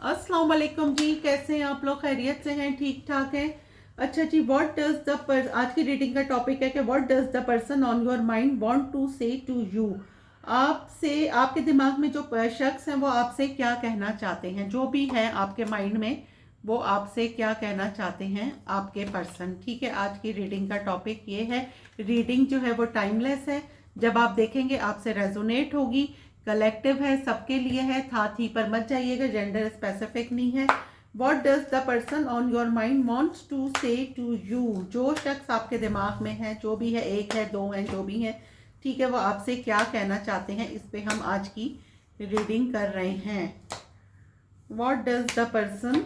अस्सलाम वालेकुम जी, कैसे हैं आप लोग? खैरियत से हैं? ठीक ठाक हैं? अच्छा जी, व्हाट डज द आज की रीडिंग का टॉपिक है कि what does the person on your mind want to say to you. आपसे, आपके दिमाग में जो शख्स हैं वो आपसे क्या कहना चाहते हैं, जो भी है आपके माइंड में वो आपसे क्या कहना चाहते हैं आपके पर्सन। ठीक है, आज की रीडिंग का टॉपिक ये है। रीडिंग जो है वो टाइमलेस है, जब आप देखेंगे आपसे रेजोनेट होगी। कलेक्टिव है, सबके लिए है, था थी पर मत जाइएगा, जेंडर स्पेसिफिक नहीं है। What does the person on your mind wants to say to you. जो शख्स आपके दिमाग में है, जो भी है, एक है, दो हैं, जो भी है, ठीक है, वो आपसे क्या कहना चाहते हैं, इस पे हम आज की रीडिंग कर रहे हैं। What does the person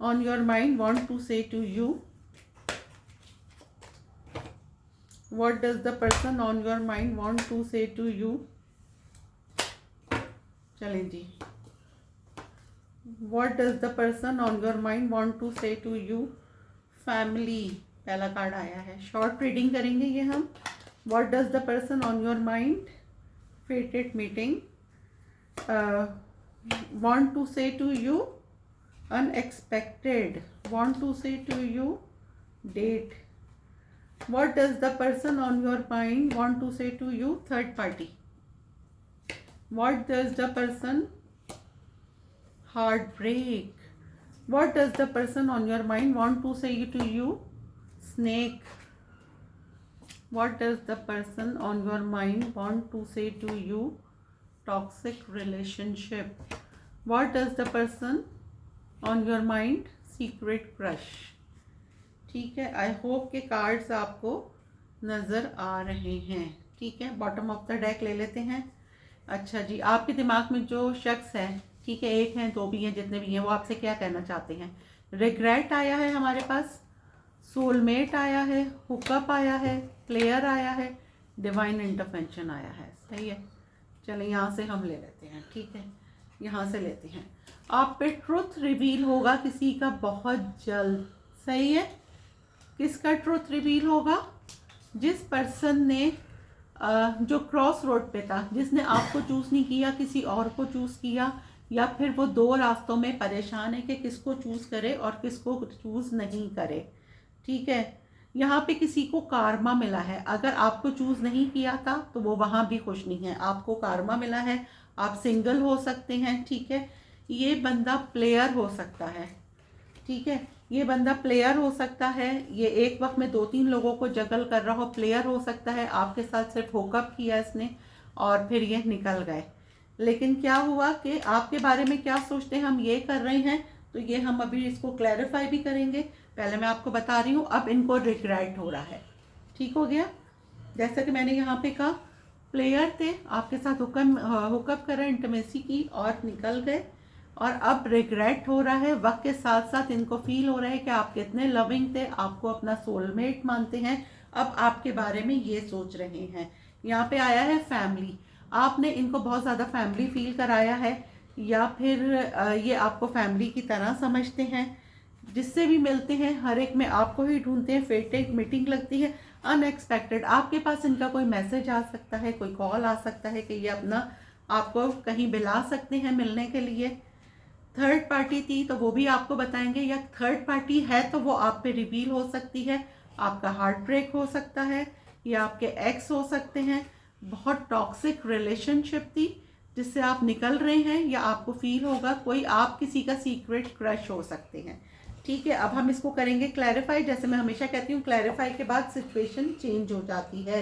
on your mind want to say to you. What does the person on your mind want to say to you. चलें जी, what does the person on your mind want to say to you. Family पहला card आया है, short reading करेंगे ये हम। What does the person on your mind, fated meeting, want to say to you, unexpected, want to say to you, date. What does the person on your mind want to say to you, third party. What does the person, heartbreak. What does the person on your mind want to say to you, snake. What does the person on your mind want to say to you, toxic relationship. What does the person on your mind, secret crush. ठीक है, I hope के cards आपको नज़र आ रहे हैं। ठीक है, bottom of the deck ले लेते हैं। अच्छा जी, आपके दिमाग में जो शख्स है, ठीक है, एक हैं, दो भी हैं, जितने भी हैं, वो आपसे क्या कहना चाहते हैं। रिग्रेट आया है हमारे पास, सोलमेट आया है, हुकअप आया है, प्लेयर आया है, डिवाइन इंटरवेंशन आया है। सही है, चलें यहाँ से हम ले लेते हैं। ठीक है, यहाँ से लेते हैं। आप पे ट्रुथ रिवील होगा किसी का बहुत जल्द। सही है, किसका ट्रुथ रिवील होगा? जिस पर्सन ने जो क्रॉस रोड पे था, जिसने आपको चूज़ नहीं किया, किसी और को चूज़ किया, या फिर वो दो रास्तों में परेशान है कि किसको चूज़ करे और किसको चूज़ नहीं करे। ठीक है, यहाँ पे किसी को कारमा मिला है। अगर आपको चूज़ नहीं किया था तो वो वहाँ भी खुश नहीं है, आपको कारमा मिला है। आप सिंगल हो सकते हैं। ठीक है, ये बंदा प्लेयर हो सकता है। ठीक है, ये बंदा प्लेयर हो सकता है, ये एक वक्त में दो तीन लोगों को जगल कर रहा हो। प्लेयर हो सकता है, आपके साथ सिर्फ होकअप किया इसने और फिर ये निकल गए। लेकिन क्या हुआ कि आपके बारे में क्या सोचते हैं, हम ये कर रहे हैं, तो ये हम अभी इसको क्लैरिफाई भी करेंगे। पहले मैं आपको बता रही हूँ, अब इनको रिग्रेट हो रहा है। ठीक हो गया, जैसा कि मैंने यहाँ पे कहा, प्लेयर थे, आपके साथ हुकअप करा, इंटीमेसी की और निकल गए, और अब रिग्रेट हो रहा है। वक्त के साथ साथ इनको फील हो रहा है कि आप कितने लविंग थे, आपको अपना सोलमेट मानते हैं, अब आपके बारे में ये सोच रहे हैं। यहाँ पे आया है फैमिली, आपने इनको बहुत ज़्यादा फैमिली फील कराया है, या फिर ये आपको फैमिली की तरह समझते हैं। जिससे भी मिलते हैं हर एक में आपको ही ढूंढते हैं। फेटेड मीटिंग लगती है, अनएक्सपेक्टेड, आपके पास इनका कोई मैसेज आ सकता है, कोई कॉल आ सकता है कि ये अपना आपको कहीं बुला सकते हैं मिलने के लिए। थर्ड पार्टी थी तो वो भी आपको बताएंगे, या थर्ड पार्टी है तो वो आप पे रिवील हो सकती है। आपका हार्ट ब्रेक हो सकता है, या आपके एक्स हो सकते हैं। बहुत टॉक्सिक रिलेशनशिप थी जिससे आप निकल रहे हैं, या आपको फील होगा कोई आप किसी का सीक्रेट क्रश हो सकते हैं। ठीक है, अब हम इसको करेंगे क्लैरिफाई। जैसे मैं हमेशा कहती हूँ, क्लैरिफाई के बाद सिचुएशन चेंज हो जाती है।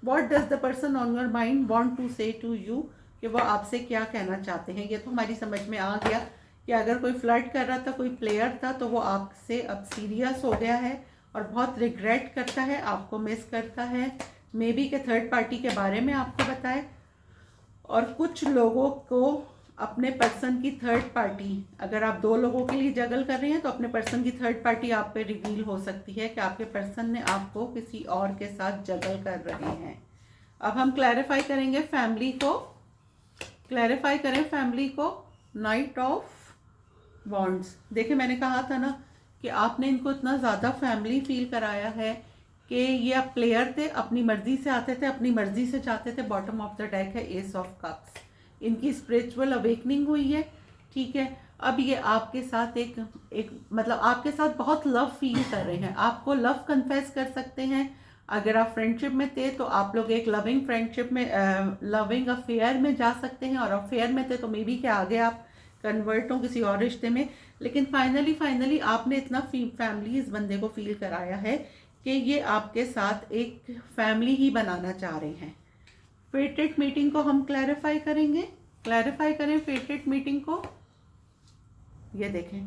What does the person on your mind want to say to you, कि वो आपसे क्या कहना चाहते हैं। ये तो हमारी समझ में आ गया कि अगर कोई फ्लर्ट कर रहा था, कोई प्लेयर था, तो वो आपसे अब सीरियस हो गया है और बहुत रिग्रेट करता है, आपको मिस करता है। मे बी के थर्ड पार्टी के बारे में आपको बताए, और कुछ लोगों को अपने पर्सन की थर्ड पार्टी, अगर आप दो लोगों के लिए जगल कर रहे हैं तो अपने पर्सन की थर्ड पार्टी आप पे रिवील हो सकती है कि आपके पर्सन ने आपको किसी और के साथ जगल कर रहे हैं। अब हम क्लैरिफाई करेंगे फैमिली को, क्लैरिफाई करें फैमिली को। नाइट ऑफ वॉन्ड्स, देखिए मैंने कहा था ना कि आपने इनको इतना ज़्यादा फैमिली फील कराया है कि ये आप प्लेयर थे, अपनी मर्जी से आते थे, अपनी मर्जी से जाते थे। बॉटम ऑफ द डेक है एस ऑफ कप्स, इनकी स्पिरिचुअल अवेकनिंग हुई है। ठीक है, अब ये आपके साथ एक एक मतलब आपके साथ बहुत लव फील कर रहे हैं, आपको लव कन्फेस कर सकते हैं। अगर आप फ्रेंडशिप में थे तो आप लोग एक लविंग फ्रेंडशिप में लविंग अफेयर में जा सकते हैं, और अफेयर में थे तो मे बी के आगे आप कन्वर्ट हो किसी और रिश्ते में। लेकिन फाइनली आपने इतना फैमिली इस बंदे को फील कराया है कि ये आपके साथ एक फैमिली ही बनाना चाह रहे हैं। फेटेड मीटिंग को हम क्लैरिफाई करेंगे, क्लैरिफाई करें फेटेड मीटिंग को। ये देखें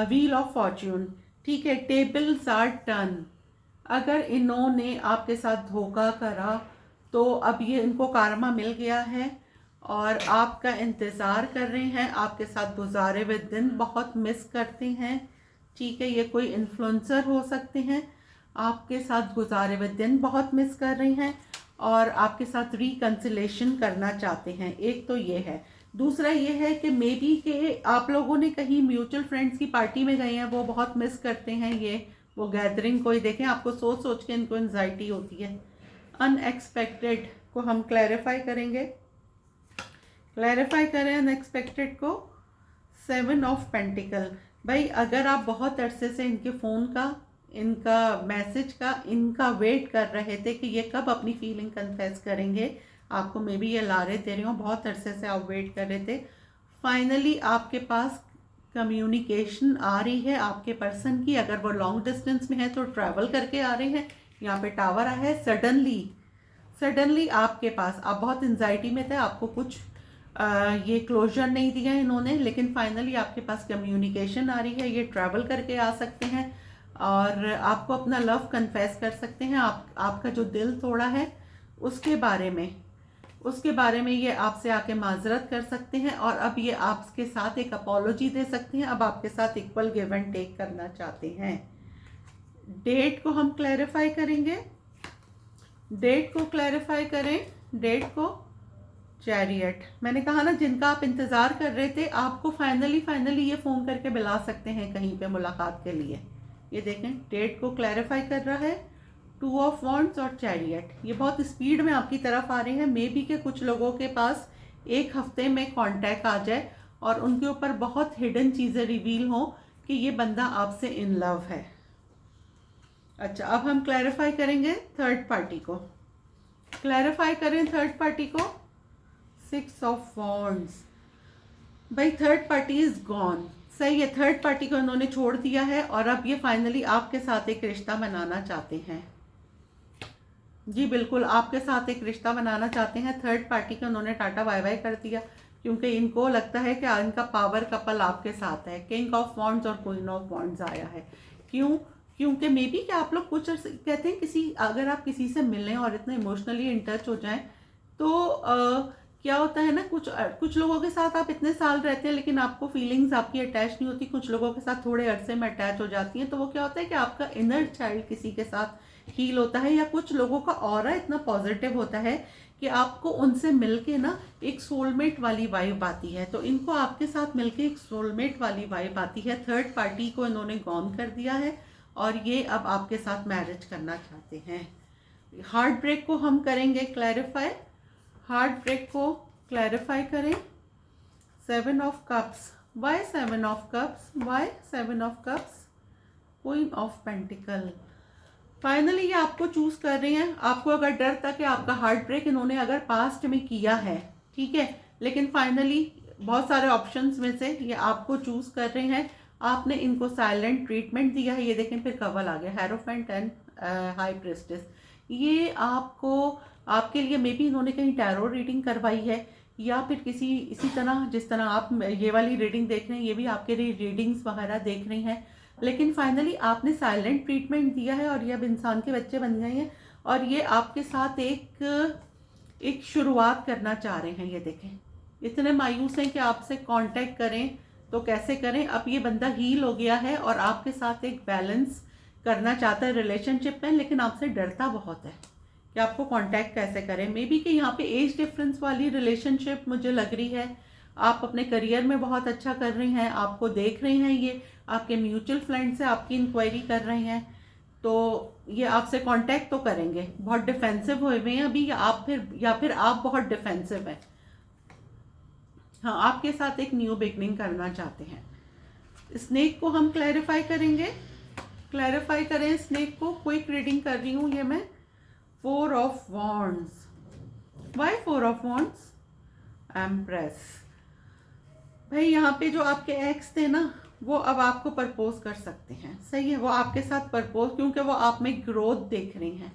व्हील ऑफ फॉर्च्यून, ठीक है, टेबल्स आर टर्न। अगर इन्होंने आपके साथ धोखा करा तो अब ये इनको कारमा मिल गया है और आपका इंतज़ार कर रहे हैं, आपके साथ गुजारे हुए दिन बहुत मिस करते हैं, ठीक है। ये कोई इन्फ्लुएंसर हो सकते हैं, आपके साथ गुजारे हुए दिन बहुत मिस कर रहे हैं और आपके साथ रिकन्सिलेशन करना चाहते हैं। एक तो ये है। दूसरा ये है कि मे बी के आप लोगों ने कहीं म्यूचुअल फ्रेंड्स की पार्टी में गए हैं, वो बहुत मिस करते हैं ये वो गैदरिंग को ही। देखें आपको सोच सोच के इनको एंजाइटी होती है। अनएक्सपेक्टेड को हम क्लैरिफाई करेंगे, क्लैरिफाई करें अनएक्सपेक्टेड को। 7 ऑफ पेंटिकल, भाई अगर आप बहुत अरसे से इनके फ़ोन का, इनका मैसेज का, इनका वेट कर रहे थे कि ये कब अपनी फीलिंग कन्फेस करेंगे, आपको मे बी ये लारे दे रही हो, बहुत अरसे से आप वेट कर रहे थे, फाइनली आपके पास कम्युनिकेशन आ रही है आपके पर्सन की। अगर वो लॉन्ग डिस्टेंस में है तो ट्रैवल करके आ रहे हैं, यहाँ पे टावर आया है। सडनली आपके पास, आप बहुत एंजाइटी में थे, आपको कुछ ये क्लोजर नहीं दिया इन्होंने, लेकिन फाइनली आपके पास कम्युनिकेशन आ रही है। ये ट्रैवल करके आ सकते हैं और आपको अपना लव कन्फेस कर सकते हैं। आपका जो दिल तोड़ा है उसके बारे में ये आपसे आके माजरत कर सकते हैं और अब ये आपके साथ एक अपॉलोजी दे सकते हैं। अब आपके साथ इक्वल गिव एंड टेक करना चाहते हैं। डेट को हम क्लैरिफाई करेंगे, डेट को क्लैरिफाई करें, डेट को चैरियट। मैंने कहा ना, जिनका आप इंतज़ार कर रहे थे, आपको फाइनली ये फ़ोन करके बुला सकते हैं कहीं पे मुलाकात के लिए। ये देखें डेट को क्लैरिफाई कर रहा है। 2 ऑफ वॉन्ड्स और चैरियट, ये बहुत स्पीड में आपकी तरफ आ रहे हैं। मे बी के कुछ लोगों के पास एक हफ्ते में कांटेक्ट आ जाए और उनके ऊपर बहुत हिडन चीज़ें रिवील हों कि ये बंदा आपसे इन लव है। अच्छा, अब हम क्लैरिफाई करेंगे थर्ड पार्टी को, क्लैरिफाई करें थर्ड पार्टी को। 6 ऑफ वॉन्ड्स, भाई थर्ड पार्टी इज गॉन, सही है, थर्ड पार्टी को इन्होंने छोड़ दिया है और अब ये फाइनली आपके साथ एक रिश्ता बनाना चाहते हैं। जी बिल्कुल, आपके साथ एक रिश्ता बनाना चाहते हैं। थर्ड पार्टी को उन्होंने टाटा बाय बाय कर दिया क्योंकि इनको लगता है कि इनका पावर कपल आपके साथ है। किंग ऑफ वॉन्ड्स और क्वीन ऑफ वॉन्ड्स आया है। क्यों? क्योंकि मे बी कि आप लोग कुछ कहते हैं किसी, अगर आप किसी से मिलें और इतने इमोशनली इन टच हो जाएं तो क्या होता है ना, कुछ लोगों के साथ आप इतने साल रहते हैं लेकिन आपको फीलिंग्स आपकी अटैच नहीं होती। कुछ लोगों के साथ थोड़े अरसे में अटैच हो जाती हैं, तो वो क्या होता है कि आपका इनर चाइल्ड किसी के साथ हील होता है, या कुछ लोगों का ऑरा इतना पॉजिटिव होता है कि आपको उनसे मिलके ना एक सोलमेट वाली वाइब आती है। तो इनको आपके साथ मिलके एक सोलमेट वाली वाइब आती है। थर्ड पार्टी को इन्होंने गॉन कर दिया है और ये अब आपके साथ मैरिज करना चाहते हैं। हार्ट ब्रेक को हम करेंगे क्लैरिफाई, हार्ट ब्रेक को क्लैरिफाई करें। 7 of cups, why 7 of cups, why 7 of cups, queen of pentacle. Finally ये आपको चूज कर रहे हैं। आपको अगर डर था कि आपका हार्ट ब्रेक इन्होंने अगर पास्ट में किया है, ठीक है, लेकिन फाइनली बहुत सारे ऑप्शंस में से ये आपको चूज कर रहे हैं। आपने इनको साइलेंट ट्रीटमेंट दिया है। ये देखें फिर कवल आ गया, हेरोफेंट एंड हाई प्रिस्टेस। ये आपको, आपके लिए मे बी इन्होंने कहीं टैरो रीडिंग करवाई है या फिर किसी इसी तरह जिस तरह आप ये वाली रीडिंग देख रहे हैं, ये भी आपके लिए रीडिंग्स वगैरह देख रही हैं। लेकिन फाइनली आपने साइलेंट ट्रीटमेंट दिया है और ये अब इंसान के बच्चे बन गए हैं और ये आपके साथ एक शुरुआत करना चाह रहे हैं। ये देखें इतने मायूस हैं कि आपसे कांटेक्ट करें तो कैसे करें। अब ये बंदा हील हो गया है और आपके साथ एक बैलेंस करना चाहता है रिलेशनशिप में, लेकिन आपसे डरता बहुत है कि आपको कांटेक्ट कैसे करें। मे बी कि यहाँ पे एज डिफरेंस वाली रिलेशनशिप मुझे लग रही है। आप अपने करियर में बहुत अच्छा कर रही हैं, आपको देख रहे हैं, ये आपके म्यूचुअल फ्रेंड से आपकी इंक्वायरी कर रहे हैं, तो ये आपसे कांटेक्ट तो करेंगे। बहुत डिफेंसिव हुए हुए हैं अभी, या फिर आप बहुत डिफेंसिव हैं। हाँ, आपके साथ एक न्यू बिगनिंग करना चाहते हैं। स्नेक को हम क्लैरिफाई करेंगे। क्लैरिफाई करें स्नेक को। क्विक रीडिंग कर रही हूँ ये मैं। 4 of wands. Why 4 of wands? Empress. भाई यहाँ पे जो आपके एक्स थे ना, वो अब आपको प्रपोज कर सकते हैं। सही है, वो आपके साथ प्रपोज, क्योंकि वो आप में ग्रोथ देख रही हैं।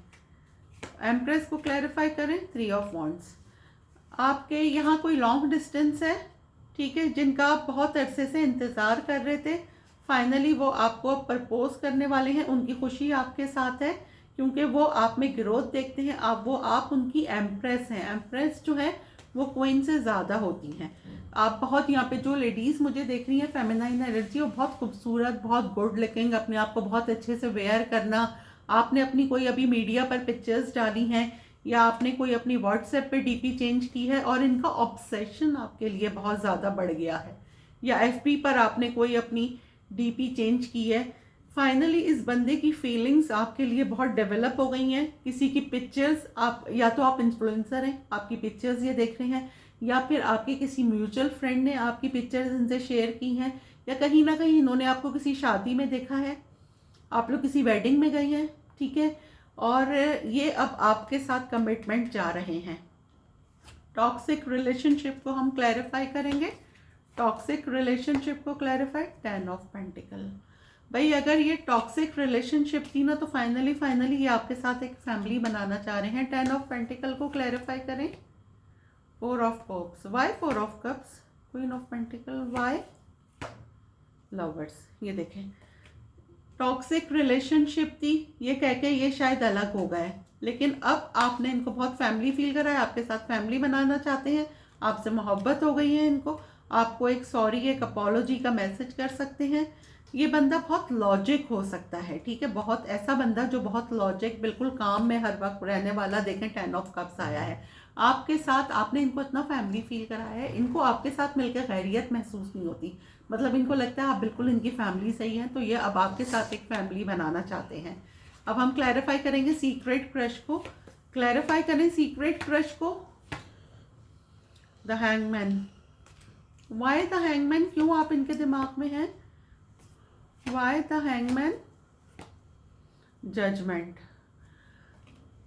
एम्प्रेस को क्लैरिफाई करें। 3 ऑफ वॉन्ड्स। आपके यहाँ कोई लॉन्ग डिस्टेंस है, ठीक है, जिनका आप बहुत अरसे से इंतज़ार कर रहे थे। फाइनली वो आपको प्रपोज करने वाले हैं। उनकी खुशी आपके साथ है, क्योंकि वो आप में ग्रोथ देखते हैं। आप उनकी एम्प्रेस हैं। एम्प्रेस जो है वो क्वीन से ज़्यादा होती हैं। आप बहुत, यहाँ पे जो लेडीज़ मुझे देख रही हैं फेमिनाइन एनर्जी, वो बहुत खूबसूरत, बहुत गुड लुकिंग, अपने आप को बहुत अच्छे से वेयर करना। आपने अपनी कोई अभी मीडिया पर पिक्चर्स डाली हैं, या आपने कोई अपनी व्हाट्सएप पे डीपी चेंज की है और इनका ऑब्सेशन आपके लिए बहुत ज़्यादा बढ़ गया है, या एफबी पर आपने कोई अपनी डीपी चेंज की है। फाइनली इस बंदे की फीलिंग्स आपके लिए बहुत डेवलप हो गई हैं। किसी की पिक्चर्स, आप या तो आप इन्फ्लुएंसर हैं, आपकी पिक्चर्स ये देख रहे हैं, या फिर आपके किसी म्यूचुअल फ्रेंड ने आपकी पिक्चर्स इनसे शेयर की हैं, या कहीं ना कहीं इन्होंने आपको किसी शादी में देखा है, आप लोग किसी वेडिंग में गए हैं, ठीक है, और ये अब आपके साथ कमिटमेंट जा रहे हैं। टॉक्सिक रिलेशनशिप को हम क्लैरिफाई करेंगे। टॉक्सिक रिलेशनशिप को क्लैरिफाई। 10 of pentacle. भाई अगर ये टॉक्सिक रिलेशनशिप थी ना, तो फाइनली ये आपके साथ एक फैमिली बनाना चाह रहे हैं। 10 ऑफ पेंटिकल को क्लैरिफाई करें। 4 of cups. Why 4 of cups? Queen of pentacle. Why? Lovers. ये देखें, टॉक्सिक रिलेशनशिप थी, ये कह के ये शायद अलग हो गए, लेकिन अब आपने इनको बहुत फैमिली फील कराया, आपके साथ फैमिली बनाना चाहते हैं, आपसे मोहब्बत हो गई है इनको। आपको एक सॉरी, एक अपॉलोजी का मैसेज कर सकते हैं। ये बंदा बहुत लॉजिक हो सकता है, ठीक है, बहुत ऐसा बंदा जो बहुत लॉजिक, बिल्कुल काम में हर वक्त रहने वाला। देखें 10 ऑफ कप्स आया है आपके साथ। आपने इनको इतना फैमिली फील कराया है, इनको आपके साथ मिलकर खैरियत महसूस नहीं होती। मतलब इनको लगता है आप बिल्कुल इनकी फैमिली सही है, तो ये अब आपके साथ एक फैमिली बनाना चाहते हैं। अब हम क्लैरिफाई करेंगे सीक्रेट क्रश को। क्लैरिफाई करें सीक्रेट क्रश को। The hangman. Why the hangman? क्यों आप इनके दिमाग में हैं? Why the hangman? जजमेंट।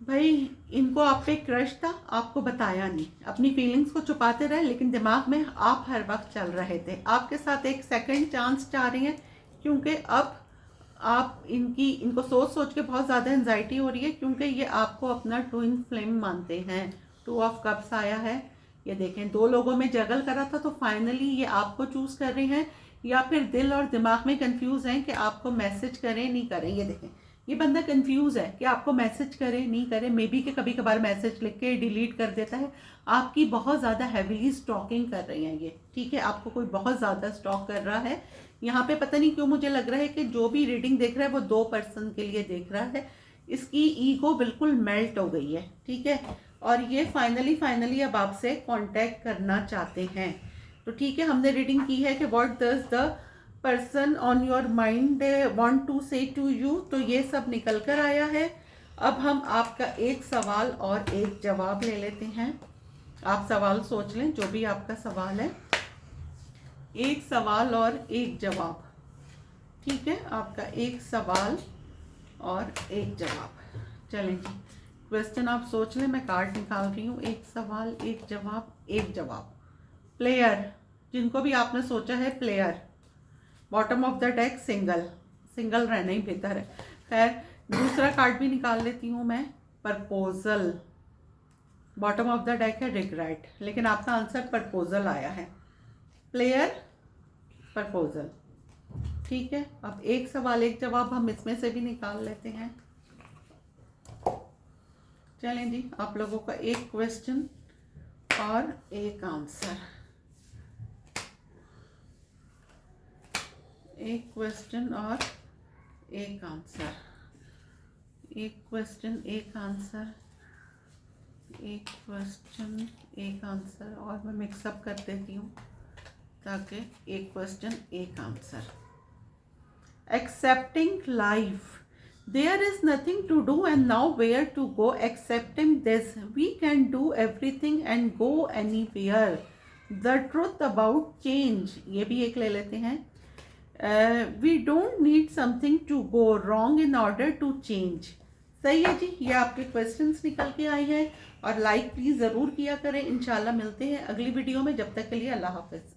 भाई इनको आप पे क्रश था, आपको बताया नहीं, अपनी फीलिंग्स को छुपाते रहे, लेकिन दिमाग में आप हर वक्त चल रहे थे। आपके साथ एक सेकंड चांस चाह रही हैं, क्योंकि अब आप इनको सोच सोच के बहुत ज़्यादा एंजाइटी हो रही है, क्योंकि ये आपको अपना ट्विन फ्लेम मानते हैं। 2 ऑफ कप्स आया है। ये देखें, 2 लोगों में जगल करा था, तो फाइनली ये आपको चूज़ कर रहे हैं, या फिर दिल और दिमाग में कंफ्यूज हैं कि आपको मैसेज करें नहीं करें। ये देखें, ये बंदा कंफ्यूज है कि आपको मैसेज करे नहीं करे। मे बी कि कभी कभार मैसेज लिख के डिलीट कर देता है। आपकी बहुत ज़्यादा हैवीली स्टॉकिंग कर रही हैं ये, ठीक है, आपको कोई बहुत ज़्यादा स्टॉक कर रहा है। यहाँ पे पता नहीं क्यों मुझे लग रहा है कि जो भी रीडिंग देख रहा है वो 2 पर्सन के लिए देख रहा है। इसकी ईगो बिल्कुल मेल्ट हो गई है, ठीक है, और ये फाइनली अब आपसे कॉन्टैक्ट करना चाहते हैं। तो ठीक है, हमने रीडिंग की है कि what does the person on your mind want to say to you, तो ये सब निकल कर आया है। अब हम आपका एक सवाल और एक जवाब ले लेते हैं। आप सवाल सोच लें, जो भी आपका सवाल है, एक सवाल और एक जवाब, ठीक है, आपका एक सवाल और एक जवाब। चलें जी, क्वेश्चन आप सोच लें, मैं कार्ड निकाल रही हूँ। एक सवाल, एक जवाब, एक जवाब। प्लेयर, जिनको भी आपने सोचा है player. Bottom of the deck single रहना ही बेहतर है। खैर, दूसरा कार्ड भी निकाल लेती हूँ मैं। Proposal. Bottom of the deck है रिग्रेट, लेकिन आपका आंसर प्रपोजल आया है। प्लेयर, प्रपोजल, ठीक है। अब एक सवाल एक जवाब हम इसमें से भी निकाल लेते हैं। चलें जी, आप लोगों का एक क्वेश्चन और एक आंसर। एक क्वेश्चन और एक आंसर। एक क्वेश्चन एक आंसर। एक क्वेश्चन एक आंसर, और मैं मिक्सअप कर देती हूँ ताकि एक क्वेश्चन एक answer. Accepting life. There is nothing to do and now where to go. Accepting this, we can do everything and go anywhere. The truth about change, ये भी एक ले लेते हैं। We don't need something to go wrong in order to change. सही है जी, ये आपके क्वेश्चंस निकल के आए हैं। और लाइक प्लीज़ ज़रूर किया करें। इंशाल्लाह मिलते हैं अगली वीडियो में, जब तक के लिए अल्लाह हाफिज़।